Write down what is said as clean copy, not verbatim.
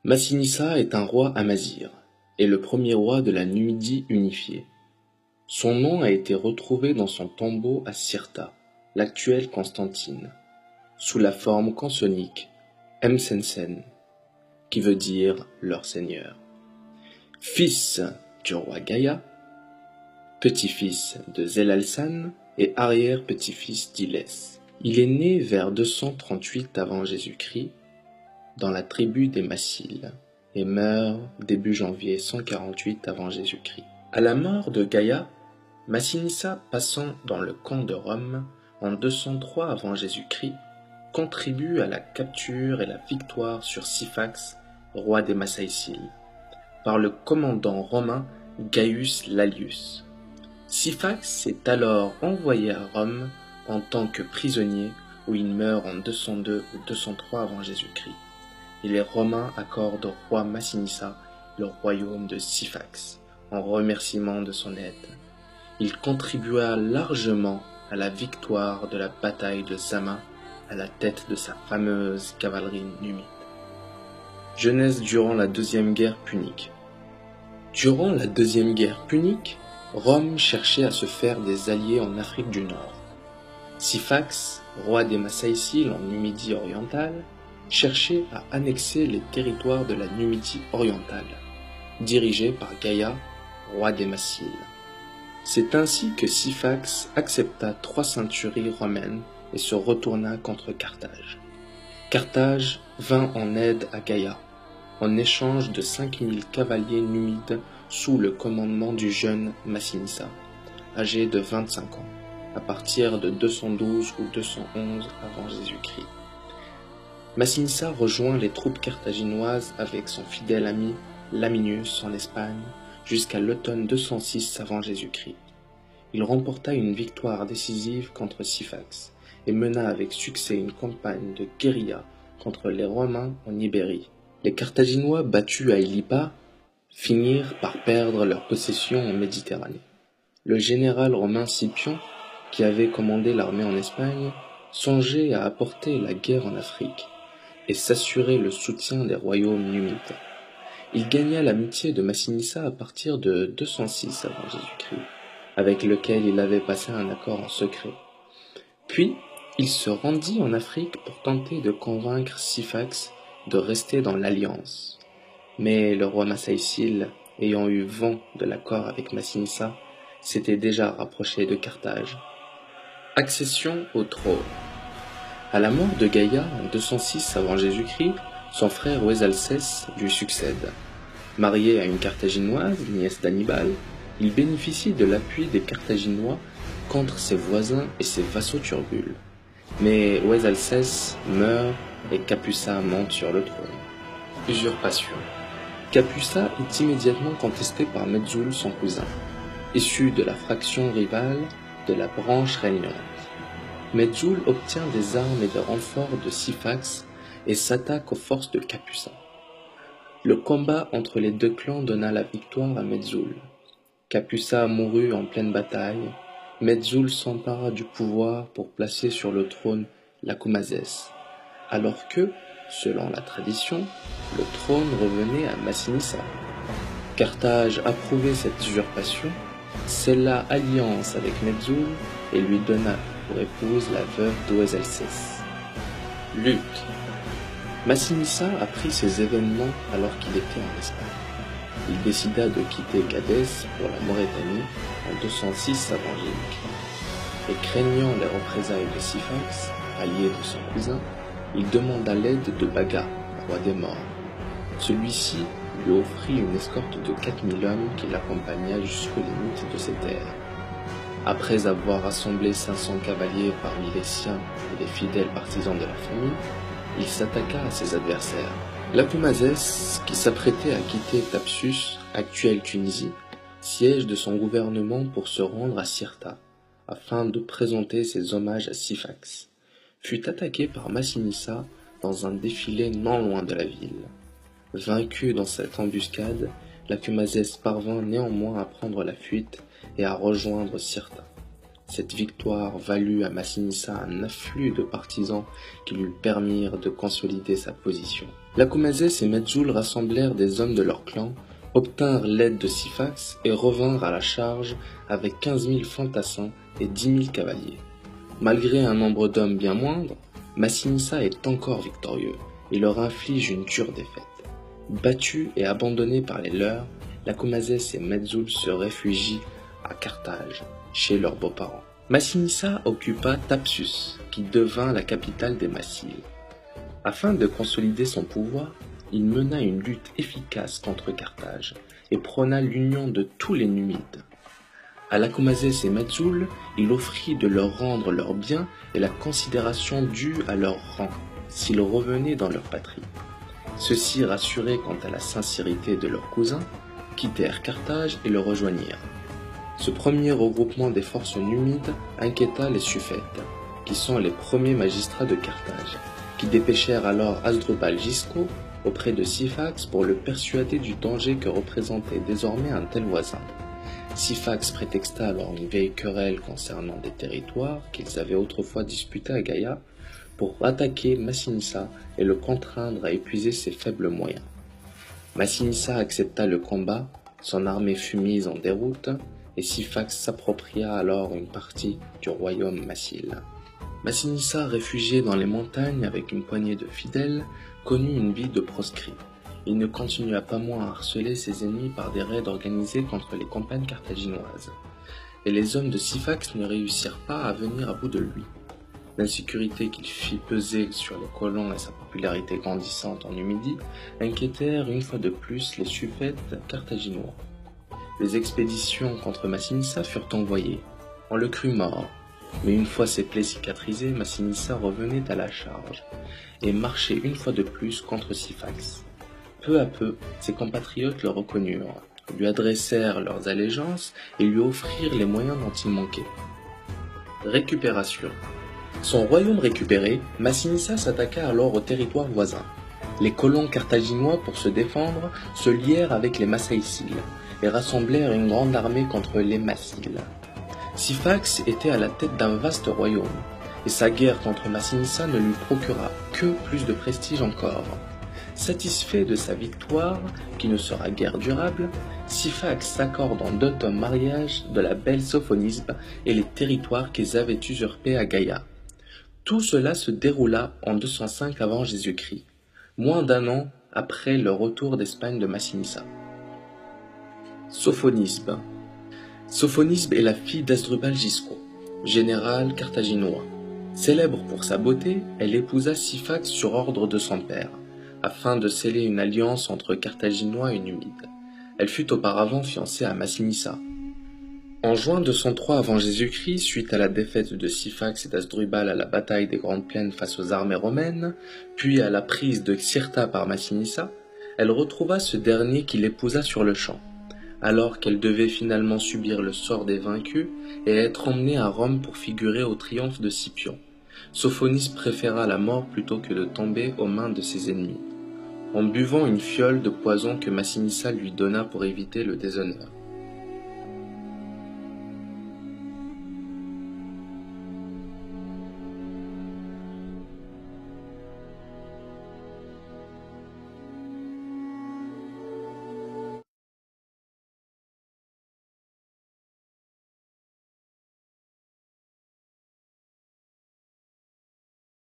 Massinissa est un roi amazigh, et le premier roi de la Numidie unifiée. Son nom a été retrouvé dans son tombeau à Cirta, l'actuelle Constantine, sous la forme consonique Msensen, qui veut dire leur seigneur. Fils du roi Gaïa, petit-fils de Zelalsan et arrière-petit-fils d'Ilès. Il est né vers 238 avant Jésus-Christ dans la tribu des Massiles et meurt début janvier 148 avant Jésus-Christ. À la mort de Gaïa, Massinissa, passant dans le camp de Rome en 203 avant Jésus-Christ, contribue à la capture et la victoire sur Syphax, roi des Massaïciles, par le commandant romain Gaius Lalius. Syphax est alors envoyé à Rome en tant que prisonnier où il meurt en 202 ou 203 avant Jésus-Christ. Et les Romains accordent au roi Massinissa le royaume de Syphax en remerciement de son aide. Il contribua largement à la victoire de la bataille de Zama à la tête de sa fameuse cavalerie numide. Jeunesse durant la Deuxième Guerre punique. Durant la Deuxième Guerre punique, Rome cherchait à se faire des alliés en Afrique du Nord. Syphax, roi des Massaïciles en Numidie orientale, cherchait à annexer les territoires de la Numidie orientale, dirigés par Gaïa, roi des Massiles. C'est ainsi que Syphax accepta 3 centuries romaines et se retourna contre Carthage. Carthage vint en aide à Gaïa, en échange de 5000 cavaliers numides sous le commandement du jeune Massinissa, âgé de 25 ans, à partir de 212 ou 211 avant Jésus-Christ. Massinissa rejoint les troupes carthaginoises avec son fidèle ami Laminius en Espagne jusqu'à l'automne 206 avant Jésus-Christ. Il remporta une victoire décisive contre Syphax et mena avec succès une campagne de guérilla contre les Romains en Ibérie. Les Carthaginois battus à Ilipa finirent par perdre leur possession en Méditerranée. Le général romain Scipion, qui avait commandé l'armée en Espagne, songeait à apporter la guerre en Afrique et s'assurer le soutien des royaumes numides. Il gagna l'amitié de Massinissa à partir de 206 avant Jésus-Christ, avec lequel il avait passé un accord en secret. Puis, il se rendit en Afrique pour tenter de convaincre Syphax de rester dans l'alliance. Mais le roi Massaïcile, ayant eu vent de l'accord avec Massinissa, s'était déjà rapproché de Carthage. Accession au trône. À la mort de Gaïa en 206 avant Jésus-Christ, son frère Ouesalcès lui succède. Marié à une Carthaginoise, nièce d'Hannibal, il bénéficie de l'appui des Carthaginois contre ses voisins et ses vassaux turbules. Mais Ouesalcès meurt et Capusa monte sur le trône. Usurpation. Capusa est immédiatement contesté par Metzoul, son cousin, issu de la fraction rivale de la branche régnante. Metzoul obtient des armes et des renforts de Syphax et s'attaque aux forces de Capusa. Le combat entre les deux clans donna la victoire à Metzoul. Capusa mourut en pleine bataille. Metzoul s'empara du pouvoir pour placer sur le trône Lacomazès, alors que, selon la tradition, le trône revenait à Massinissa. Carthage approuvait cette usurpation, scella alliance avec Metzoul et lui donna pour épouse la veuve d'Ouesalcès. Lutte. Massinissa apprit ces événements alors qu'il était en Espagne. Il décida de quitter Gadès pour la Maurétanie en 206 avant Jésus-Christ. Et craignant les représailles de Syphax, allié de son cousin, il demanda l'aide de Baga, roi des morts. Celui-ci lui offrit une escorte de 4000 hommes qui l'accompagna jusqu'aux limites de ses terres. Après avoir rassemblé 500 cavaliers parmi les siens et les fidèles partisans de la famille, il s'attaqua à ses adversaires. Lacomazès, qui s'apprêtait à quitter Thapsus, actuelle Tunisie, siège de son gouvernement pour se rendre à Cirta, afin de présenter ses hommages à Syphax, fut attaqué par Massinissa dans un défilé non loin de la ville. Vaincu dans cette embuscade, Lacomazès parvint néanmoins à prendre la fuite et à rejoindre Cirta. Cette victoire valut à Massinissa un afflux de partisans qui lui permirent de consolider sa position. Lacoumazès et Metzoul rassemblèrent des hommes de leur clan, obtinrent l'aide de Syphax et revinrent à la charge avec 15 000 fantassins et 10 000 cavaliers. Malgré un nombre d'hommes bien moindre, Massinissa est encore victorieux et leur inflige une dure défaite. Battus et abandonnés par les leurs, Lacoumazès et Metzoul se réfugient à Carthage, chez leurs beaux-parents. Massinissa occupa Thapsus, qui devint la capitale des Massilies. Afin de consolider son pouvoir, il mena une lutte efficace contre Carthage et prôna l'union de tous les Numides. À Lacoumazès et Metzoul, il offrit de leur rendre leurs biens et la considération due à leur rang, s'ils revenaient dans leur patrie. Ceux-ci, rassurés quant à la sincérité de leurs cousins, quittèrent Carthage et le rejoignirent. Ce premier regroupement des forces numides inquiéta les Suffètes, qui sont les premiers magistrats de Carthage, qui dépêchèrent alors Hasdrubal Gisco auprès de Syphax pour le persuader du danger que représentait désormais un tel voisin. Syphax prétexta alors une vieille querelle concernant des territoires qu'ils avaient autrefois disputés à Gaïa pour attaquer Massinissa et le contraindre à épuiser ses faibles moyens. Massinissa accepta le combat, son armée fut mise en déroute, et Syphax s'appropria alors une partie du royaume massile. Massinissa, réfugié dans les montagnes avec une poignée de fidèles, connut une vie de proscrit. Il ne continua pas moins à harceler ses ennemis par des raids organisés contre les campagnes carthaginoises. Et les hommes de Syphax ne réussirent pas à venir à bout de lui. L'insécurité qu'il fit peser sur les colons et sa popularité grandissante en Numidie inquiétèrent une fois de plus les Suffètes carthaginois. Des expéditions contre Massinissa furent envoyées. On le crut mort, mais une fois ses plaies cicatrisées, Massinissa revenait à la charge et marchait une fois de plus contre Syphax. Peu à peu, ses compatriotes le reconnurent, lui adressèrent leurs allégeances et lui offrirent les moyens dont il manquait. Récupération. Son royaume récupéré, Massinissa s'attaqua alors aux territoires voisins. Les colons carthaginois, pour se défendre, se lièrent avec les Massaïciles et rassemblèrent une grande armée contre les Massiles. Syphax était à la tête d'un vaste royaume, et sa guerre contre Massinissa ne lui procura que plus de prestige encore. Satisfait de sa victoire, qui ne sera guère durable, Syphax s'accorde en dot un mariage de la belle Sophonisbe et les territoires qu'ils avaient usurpés à Gaïa. Tout cela se déroula en 205 avant Jésus-Christ, moins d'un an après le retour d'Espagne de Massinissa. Sophonisbe. Sophonisbe est la fille d'Hasdrubal Gisco, général carthaginois. Célèbre pour sa beauté, elle épousa Syphax sur ordre de son père, afin de sceller une alliance entre Carthaginois et Numides. Elle fut auparavant fiancée à Massinissa. En juin 203 avant Jésus-Christ, suite à la défaite de Syphax et d'Hasdrubal à la bataille des Grandes Plaines face aux armées romaines, puis à la prise de Cirta par Massinissa, elle retrouva ce dernier qui l'épousa sur le champ, alors qu'elle devait finalement subir le sort des vaincus et être emmenée à Rome pour figurer au triomphe de Scipion. Sophonisbe préféra la mort plutôt que de tomber aux mains de ses ennemis, en buvant une fiole de poison que Massinissa lui donna pour éviter le déshonneur.